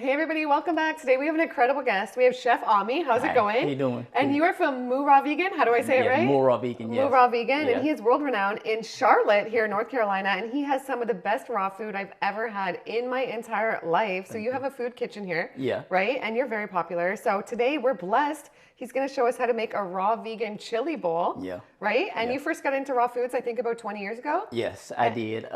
Hey everybody, welcome back. Today we have an incredible guest. We have Chef Ami. How's it going? How you doing? And you are from 𝒔𝒂𝒗𝒆 Vegan. How do I say it right? 𝒔𝒂𝒗𝒆 Vegan, yes. 𝒔𝒂𝒗𝒆 Vegan, Yeah. and he is world renowned in Charlotte, here in North Carolina, and he has some of the best raw food I've ever had in my entire life. So you have a food kitchen here, Yeah. right? And you're very popular. So today we're blessed. He's going to show us how to make a raw vegan chili bowl. Yeah. Right? And Yeah. you first got into raw foods, I think, about 20 years ago. Yes, I did.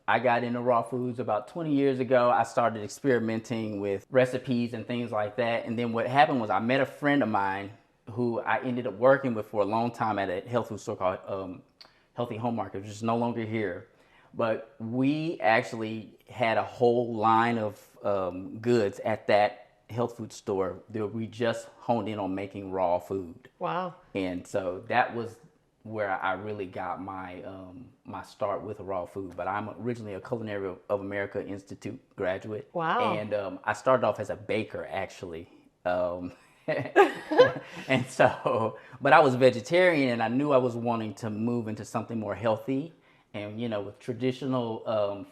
I got into raw foods about 20 years ago. I started experimenting with recipes and things like that. And then what happened was I met a friend of mine who I ended up working with for a long time at a health food store called Healthy Home Market, which is no longer here. But we actually had a whole line of goods at that health food store that we just honed in on making raw food. Wow. And so that was where I really got my my start with raw food. But I'm originally a Culinary of America Institute graduate. Wow. And I started off as a baker, actually. And so, but I was vegetarian, and I knew I was wanting to move into something more healthy. And, you know, with traditional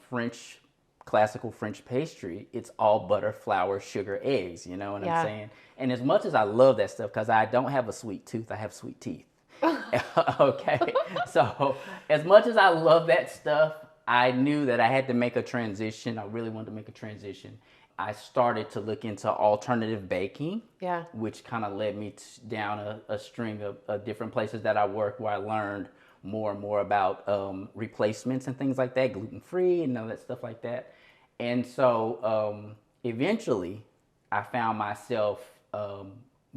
classical French pastry, it's all butter, flour, sugar, eggs, you know what I'm saying? And as much as I love that stuff, because I don't have a sweet tooth, I have sweet teeth. Okay, so as much as I love that stuff, I knew that I had to make a transition. I really wanted to make a transition. I started to look into alternative baking, which kind of led me down a string of different places that I worked, where I learned more and more about replacements and things like that, gluten-free and all that stuff like that. And so eventually I found myself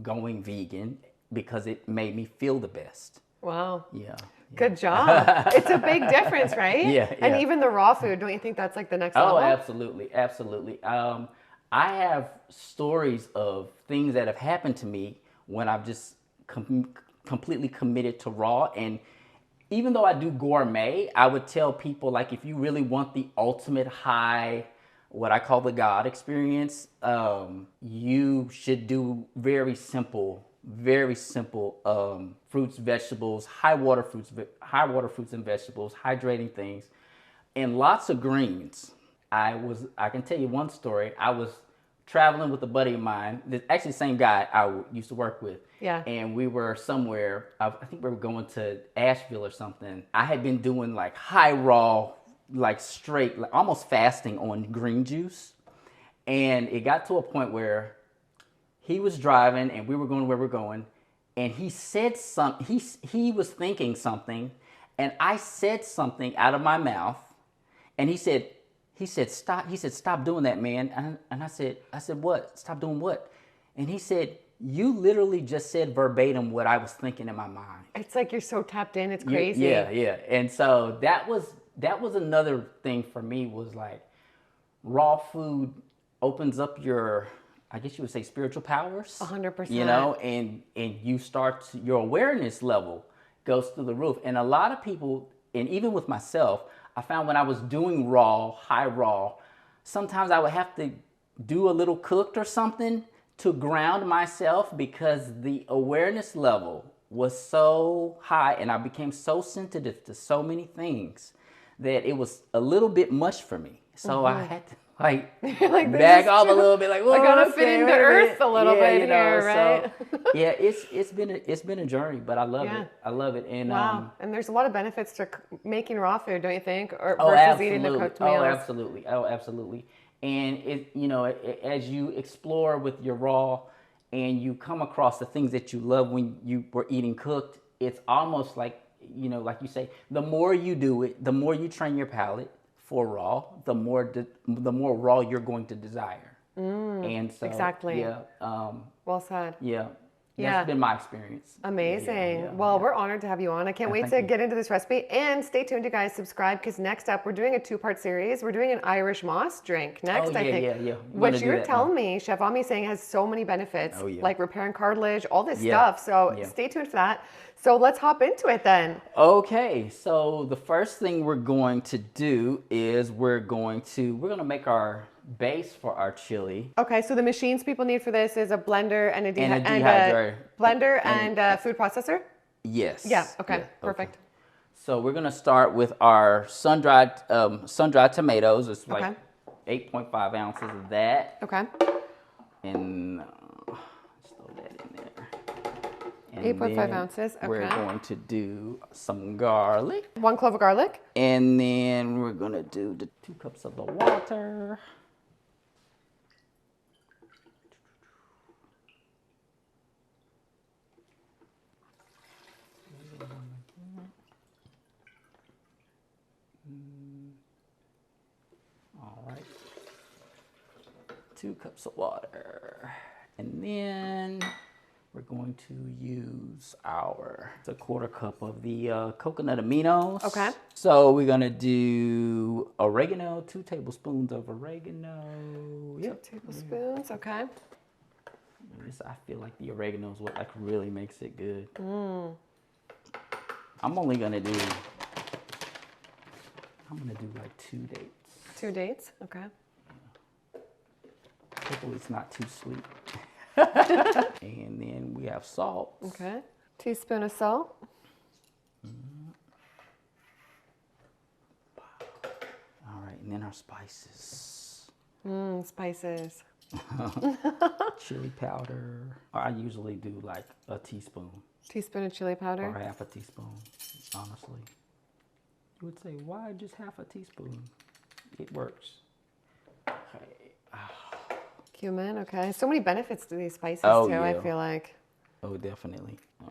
going vegan because it made me feel the best. Wow. Yeah. Good job. It's a big difference, right? Yeah. And even the raw food, don't you think that's like the next level? Oh, absolutely. Absolutely. I have stories of things that have happened to me when I've just completely committed to raw. And even though I do gourmet, I would tell people, like, if you really want the ultimate high, what I call the God experience, you should do very simple fruits, vegetables, high water fruits and vegetables, hydrating things, and lots of greens. I can tell you one story. I was traveling with a buddy of mine, actually the same guy I used to work with. Yeah. And we were somewhere, I think we were going to Asheville or something. I had been doing like high raw, like straight, like almost fasting on green juice. And it got to a point where he was driving and we were going where we're going, and he said something. He was thinking something, and I said something out of my mouth, and he said stop. He said, stop doing that, man. And I said what? Stop doing what? And he said, you literally just said verbatim what I was thinking in my mind. It's like you're so tapped in. It's crazy. Yeah. And so that was another thing for me, was like, raw food opens up your, I guess you would say, spiritual powers. 100%. You know, and you start your awareness level goes through the roof. And a lot of people, and even with myself, I found when I was doing raw, high raw, sometimes I would have to do a little cooked or something to ground myself, because the awareness level was so high and I became so sensitive to so many things that it was a little bit much for me. So I had to like back off a little bit, like, I gotta fit into earth a little bit, you know, here, right? So, yeah, it's been a journey, but I love it. I love it. And wow. And there's a lot of benefits to making raw food, don't you think? Or versus absolutely. Eating the cooked meals. Oh, absolutely. And as you explore with your raw and you come across the things that you love when you were eating cooked, it's almost like, like you say, the more you do it, the more you train your palate for raw, the more raw you're going to desire. And so, exactly. Yeah. Well said. Yeah. That's been my experience. Amazing. Well, we're honored to have you on. I can't wait to get into this recipe. And stay tuned, you guys. Subscribe, because next up, we're doing a 2-part series. We're doing an Irish moss drink next, I think. Yeah. Which you're telling me, Chef Ami saying has so many benefits, like repairing cartilage, all this stuff. So stay tuned for that. So let's hop into it then. Okay. So the first thing we're going to do is we're going to make our base for our chili. Okay, so the machines people need for this is a blender and a dehydrator. Blender and a food processor? Yes. Yeah, okay, perfect. Okay. So we're gonna start with our sun-dried tomatoes. It's like 8.5 ounces of that. Okay. And let's throw that in there. And 8.5 ounces. Okay. We're going to do some garlic. 1 clove of garlic. And then we're going to do the 2 cups of the water. All right. 2 cups of water. And then we're going to use our 1/4 cup of the coconut aminos. Okay. So we're going to do oregano, 2 tablespoons of oregano. Yep. 2 tablespoons, okay. I feel like the oregano is what like really makes it good. I'm going to do like 2 dates. 2 dates, okay. Hopefully it's not too sweet. And then we have salt. Okay. Teaspoon of salt. All right, and then our spices. Spices. Chili powder. I usually do like a teaspoon. Teaspoon of chili powder. Or half a teaspoon, honestly. You would say, why just half a teaspoon? It works. Okay. Cumin, okay. So many benefits to these spices Oh, too, yeah. I feel like. Oh, definitely. 2,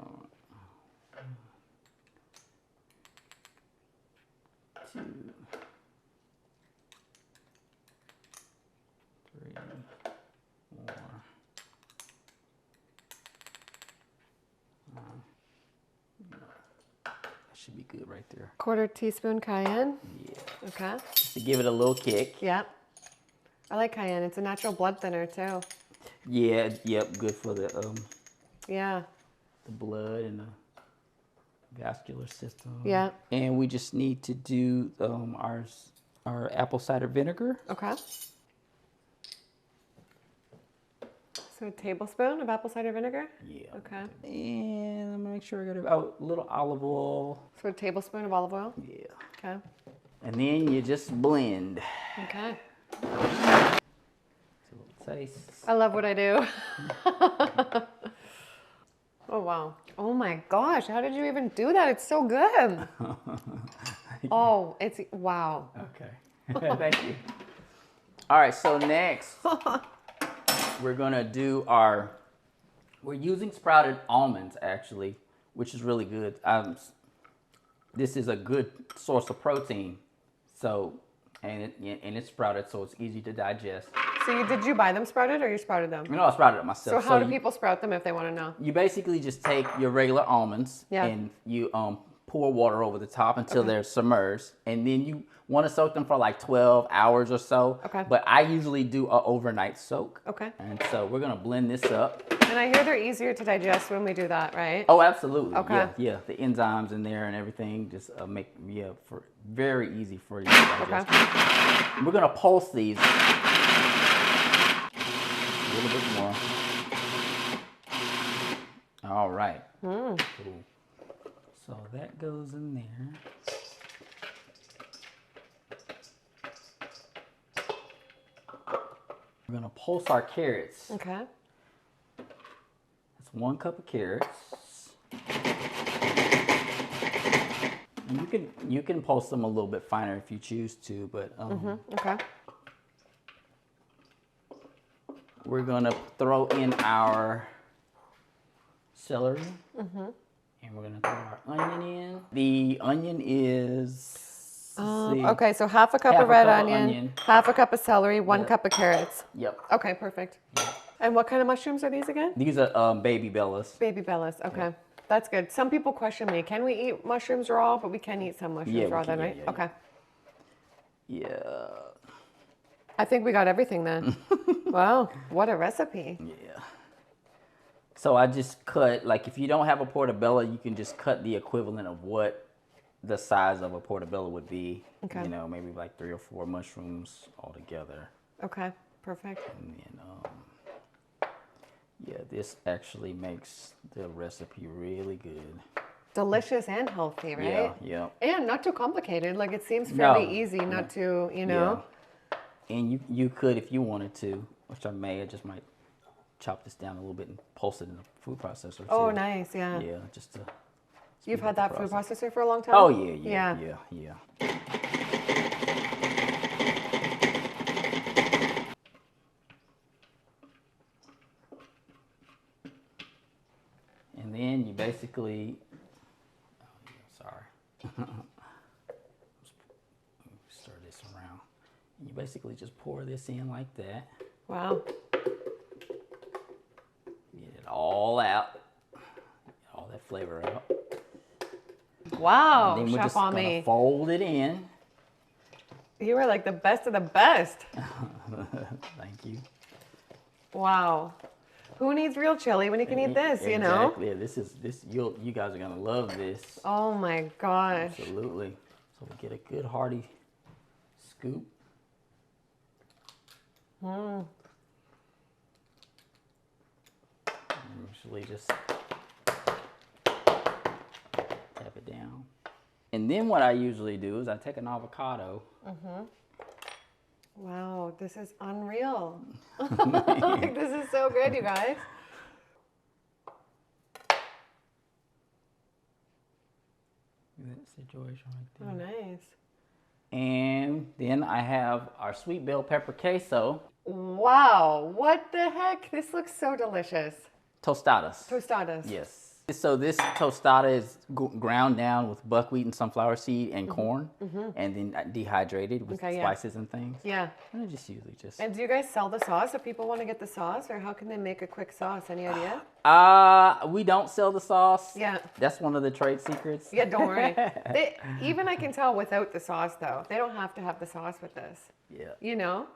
3, 4. That should be good right there. 1/4 teaspoon cayenne. Yeah. Okay. Just to give it a little kick. Yep. I like cayenne. It's a natural blood thinner too. Yeah, yep, good for the Yeah. blood and the vascular system. Yeah. And we just need to do our apple cider vinegar. Okay. So a tablespoon of apple cider vinegar? Yeah. Okay. And I'm gonna make sure I got a little olive oil. So a tablespoon of olive oil? Yeah. Okay. And then you just blend. Okay. See what it tastes. I love what I do. Oh, wow. Oh my gosh, how did you even do that? It's so good. Oh, it's, wow. Okay. Thank you. All right, so next we're gonna do we're using sprouted almonds actually, which is really good. This is a good source of protein. So, and it's sprouted, so it's easy to digest. So did you buy them sprouted or you sprouted them? No, I sprouted it myself. So how do people sprout them if they want to know? You basically just take your regular almonds Yeah. and you pour water over the top until they're submerged, and then you want to soak them for like 12 hours or so. Okay. But I usually do an overnight soak. Okay. And so we're gonna blend this up. And I hear they're easier to digest when we do that, right? Oh, absolutely. Okay. Yeah, yeah. The enzymes in there and everything just make for very easy for you to digest. Okay. We're gonna pulse these a little bit more. All right. Cool. So that goes in there. We're gonna pulse our carrots. Okay. That's 1 cup of carrots. And you can pulse them a little bit finer if you choose to, but Okay. we're gonna throw in our celery. And we're gonna throw our onion in. The onion is let's see. Okay, so half a cup Half of a red cup of onion, onion. half a cup of celery, 1 Yep. cup of carrots. Yep. Okay, perfect. And what kind of mushrooms are these again? These are baby bellas. Baby bellas. Okay. That's good. Some people question me, can we eat mushrooms raw? But we can eat some mushrooms Yeah, we raw can, then, right? yeah. Okay. Yeah. I think we got everything then. Wow, what a recipe. Yeah. So I just cut, like if you don't have a portobello, you can just cut the equivalent of what the size of a portobello would be. Okay. You know, maybe like 3 or 4 mushrooms all together. Okay, perfect. And then, yeah, this actually makes the recipe really good. Delicious and healthy, right? Yeah, yeah. And not too complicated. Like it seems fairly No, easy, not no. too, you know. And you could, if you wanted to, which I just might chop this down a little bit and pulse it in a food processor too. Oh, nice, yeah. Yeah, just to. You've had that food processor for a long time? Oh, yeah. And then you basically, stir this around. You basically just pour this in like that. Wow. Get it all out. Get all that flavor out. Wow, And then we're Chef just gonna fold it in. You are like the best of the best. Thank you. Wow. Who needs real chili when you can eat this, you know? Exactly. Yeah, you guys are gonna love this. Oh my gosh. Absolutely. So we get a good hearty scoop. Usually just tap it down. And then what I usually do is I take an avocado. Wow, this is unreal. Like, this is so good, you guys. That's the situation right Oh, there. nice. And then I have our sweet bell pepper queso. Wow, what the heck? This looks so delicious. Tostadas. Tostadas. Yes. So this tostada is ground down with buckwheat and sunflower seed and corn, and then dehydrated with spices and things. Yeah. And I just usually just. And do you guys sell the sauce if people want to get the sauce, or how can they make a quick sauce? Any idea? We don't sell the sauce. Yeah. That's one of the trade secrets. Yeah, don't worry. Even I can tell without the sauce, though. They don't have to have the sauce with this. Yeah. You know?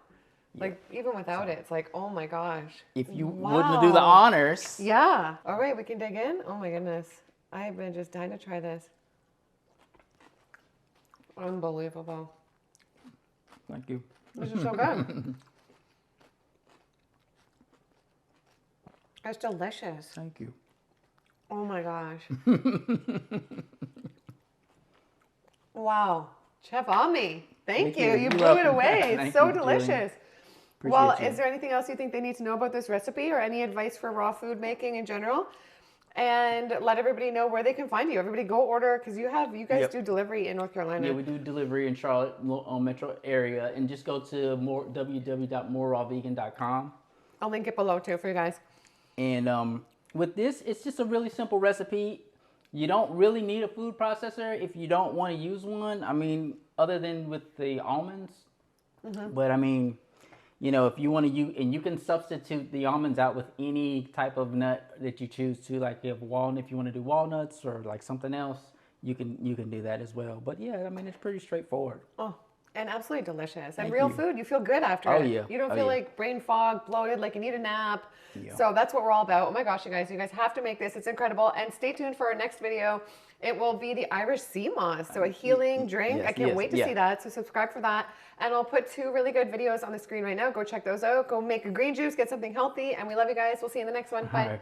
Like, even without it, it's like, oh my gosh. If you wouldn't do the honors. Yeah. All right, we can dig in. Oh my goodness. I've been just dying to try this. Unbelievable. Thank you. This is so good. It's delicious. Thank you. Oh my gosh. Wow. Chef Ami, thank you. You blew it away. It's so delicious. Well, is there anything else you think they need to know about this recipe, or any advice for raw food making in general? And let everybody know where they can find you. Everybody go order, because you guys do delivery in North Carolina. Yeah, we do delivery in Charlotte metro area, and just go to www.morerawvegan.com. I'll link it below too for you guys. And with this, it's just a really simple recipe. You don't really need a food processor if you don't want to use one. I mean, other than with the almonds. But I mean, you know, if you want to use, and you can substitute the almonds out with any type of nut that you choose to, like you have walnut, if you want to do walnuts or like something else, you can do that as well. But yeah, I mean, it's pretty straightforward. Oh, and absolutely delicious. And real food, you feel good after it. Yeah. You don't feel like brain fog, bloated, like you need a nap. Yeah. So that's what we're all about. Oh my gosh, you guys have to make this. It's incredible. And stay tuned for our next video. It will be the Irish sea moss, so a healing drink. Yes, I can't wait to see that, so subscribe for that. And I'll put 2 really good videos on the screen right now. Go check those out. Go make a green juice, get something healthy, and we love you guys. We'll see you in the next one. Bye.